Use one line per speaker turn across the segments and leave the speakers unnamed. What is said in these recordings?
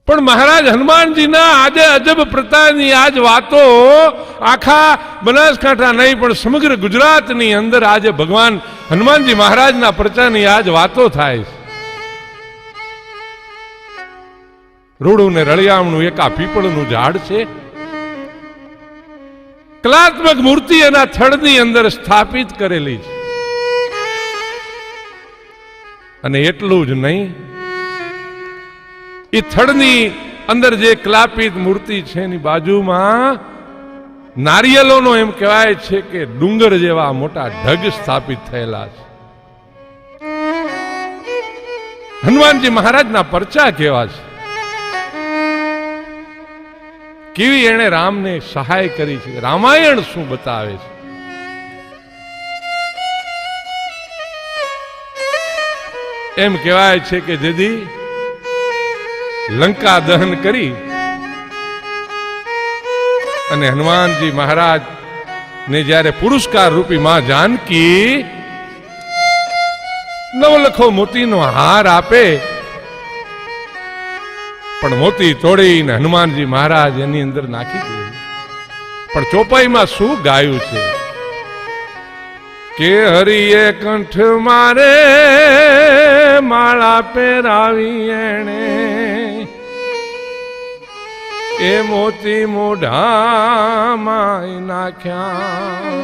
પણ મહારાજ હનુમાનજીના આજે અજબ પ્રતાપની આજ વાતો આખા બનાસકાંઠા નહીં પણ સમગ્ર ગુજરાતની અંદર આજે ભગવાન હનુમાનજી મહારાજના પ્રચારની આજ વાતો થાય છે. રૂડું ને રળિયામણું એક આ પીપળનું ઝાડ છે. કલાત્મક મૂર્તિ એના થડની અંદર સ્થાપિત કરેલી છે. અને એટલું જ નહીં, એ થડની અંદર જે કલાપિત મૂર્તિ છે એની બાજુમાં નારિયેલોનો એમ કહેવાય છે કે ડુંગર જેવા મોટા ઢગ સ્થાપિત થયેલા છે. હનુમાનજી મહારાજના પરચા કેવા છે, કેવી એણે રામને સહાય કરી છે. રામાયણ શું બતાવે છે. એમ કહેવાય છે કે જેદી લંકા દહન કરી અને હનુમાનજી મહારાજ ને જ્યારે પુરસ્કાર રૂપી માં જાનકી નવલખો મોતીનો હાર આપે, પણ મોતી તોડીને હનુમાનજી મહારાજ એની અંદર નાખી દે. પણ ચોપાઈમાં શું ગાયું છે કે હરિએ કંઠ મારે માળા પહેરાવી એણે, એ મોતી મોઢામાં નાખ્યા.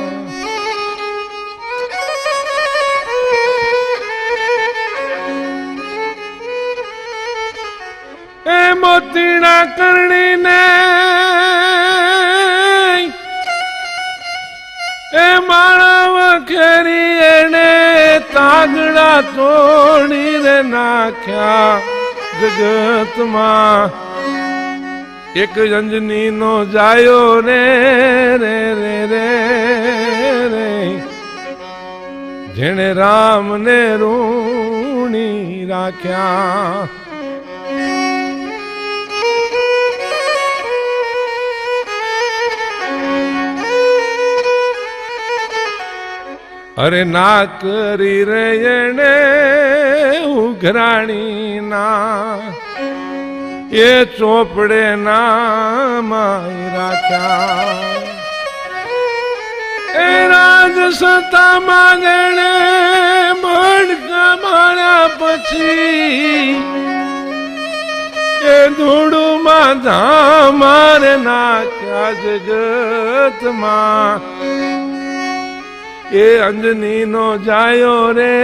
એ મોતીના કરણીને એ માળા વખેરી એને તાગડા તોડીને નાખ્યા. જગતમાં એક અંજની નો જાયો રે રે રે રે રે, જેણે રામને ઋણી રાખ્યા. અરે ના કરી રે એને ઉઘરાણી ના, એ ચોપડે નામાઈ રાખ્યા. એ રાજસત્તા માંગણે મણકા માર્યા પછી એ ધૂળુમાં ધામારે નાખ્યા. જગતમાં એ અંજની નો જાયો રે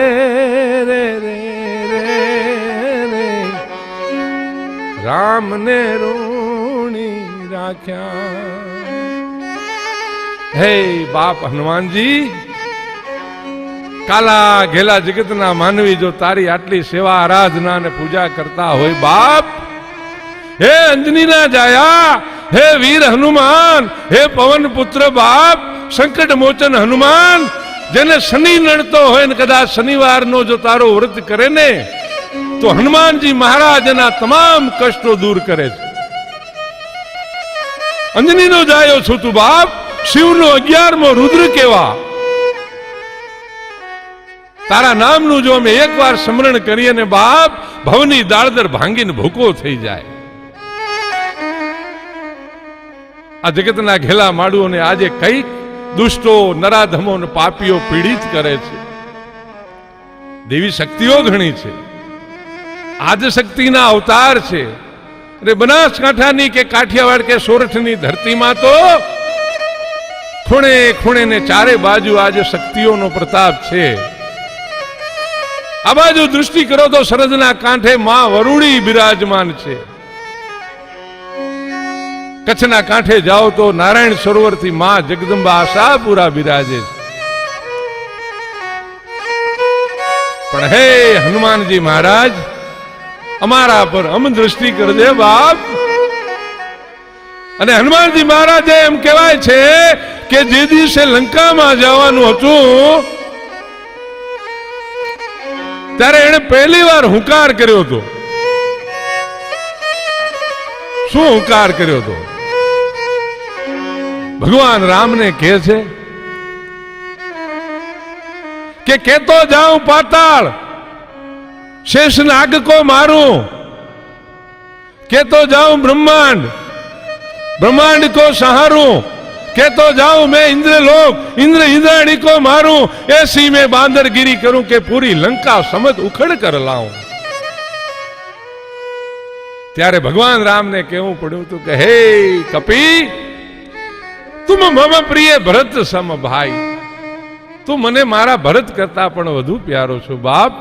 રે રે રે રે, રામને ઋણી રાખ્યા. હે બાપ હનુમાનજી, કાલા ઘેલા જગતના માનવી જો તારી આટલી સેવા આરાધના અને પૂજા કરતા હોય બાપ, હે અંજની ના જાયા, હે વીર હનુમાન, હે પવન પુત્ર બાપ, સંકટ મોચન હનુમાન, જેને શનિ નડતો હોય ને કદાચ શનિવારનો જો તારો વ્રત કરે ને તો હનુમાનજી મહારાજના તમામ કષ્ટો દૂર કરે છે. અંજનીનો જાયો છું તું બાપ, શિવનો 11મો રુદ્ર કેવા. તારા નામનું જો અમે એકવાર સ્મરણ કરીએ ને બાપ, ભવની દાળદર ભાંગીને ભૂકો થઈ જાય. આ જગતના ઘેલા માડુઓને આજે કઈક દુષ્ટો નરાધમો અને પાપીઓ પીડિત કરે છે. દેવી શક્તિઓ ઘણી છે, આદ શક્તિના અવતાર છે. અરે બનાસકાંઠાની કે કાઠિયાવાડ કે સોરઠની ધરતીમાં તો ખૂણે ખૂણે ને ચારે બાજુ આજે શક્તિઓનો પ્રતાપ છે. આ બાજુ દૃષ્ટિ કરો તો સરહદના કાંઠે માં વરુડી બિરાજમાન છે. કચ્છના કાંઠે જાઓ તો નારાયણ સરોવર થી માં જગદંબા આશાપુરા બિરાજે છે. પણ હે હનુમાનજી મહારાજ, અમારા પર અમ દ્રષ્ટિ કરજે બાપ. અને હનુમાનજી મહારાજે એમ કહેવાય છે કે જે દિવસે લંકામાં જવાનું હતું ત્યારે એને પહેલી વાર હુંકાર કર્યો હતો. શું હુંકાર કર્યો હતો? ભગવાન રામને કહે છે કે કેતો જાઉં પાતાળ, શેષ નાગ કો મારું, कहतो जाऊं ब्रह्मांड, ब्रह्मांड को सहारूं, कहतो जाऊं मैं इंद्रलोक, इंद्र इंद्राणी को मारूं, ऐसी मैं बांदरगिरी करूं कि पूरी लंका समझ उखड़ कर लाऊं। त्यारे भगवान राम ने कहूं पड़્યું તું કે હે કપી, तुम मम प्रिय भरत सम भाई, તું મને મારા ભરત કરતા પણ વધુ પ્યારો છો બાપ।